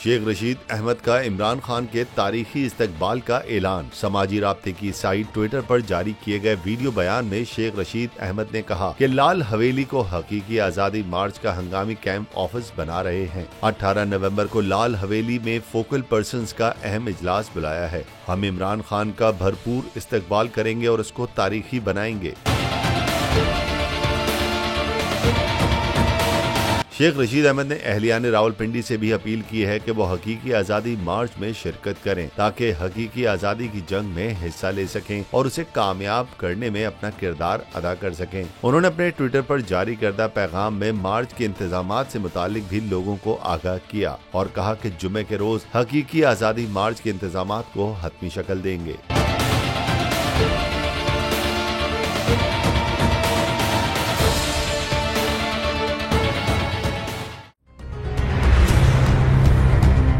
शेख रशीद अहमद का इमरान खान के तारीखी इस्तकबाल का ऐलान। समाजी राब्ते की साइट ट्विटर पर जारी किए गए वीडियो बयान में शेख रशीद अहमद ने कहा कि लाल हवेली को हकीकी आजादी मार्च का हंगामी कैंप ऑफिस बना रहे हैं। 18 नवंबर को लाल हवेली में फोकल पर्संस का अहम इजलास बुलाया है। हम इमरान खान का भरपूर इस्तकबाल करेंगे और उसको तारीखी बनाएंगे। शेख रशीद अहमद ने अहलियान रावलपिंडी से भी अपील की है कि वो हकीकी आजादी मार्च में शिरकत करें ताकि हकीकी आजादी की जंग में हिस्सा ले सकें और उसे कामयाब करने में अपना किरदार अदा कर सकें। उन्होंने अपने ट्विटर पर जारी करदा पैगाम में मार्च के इंतजामात से मुतालिक भी लोगों को आगाह किया और कहा कि जुमे के रोज हकीकी आजादी मार्च के इंतजामात को हतमी शक्ल देंगे।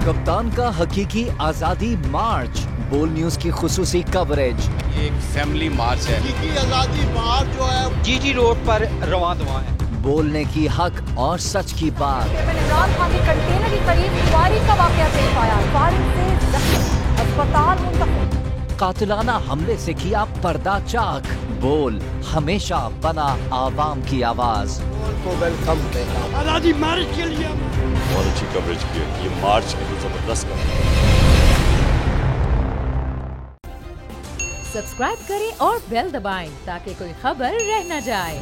कप्तान का हकीकी आजादी मार्च, बोल न्यूज की खुसूसी कवरेज। ये एक फैमिली मार्च है। हकीकी आजादी मार्च जो है जीटी रोड पर रवां दवा है। बोलने की हक और सच की बात। इमरान खान के कंटेनर के करीब फायरिंग का वाकया पेश आया। फायरिंग से जख्मी अस्पताल मुंतकिल। कातिलाना हमले से किया पर्दा चाक। बोल हमेशा बना आवाम की आवाज। को वेलकम कहता हूं। आजादी मार्च के लिए बहुत अच्छी कवरेज की है। ये मार्च की तो जबरदस्त कवरेज। सब्सक्राइब करें और बेल दबाएं ताकि कोई खबर रह न जाए।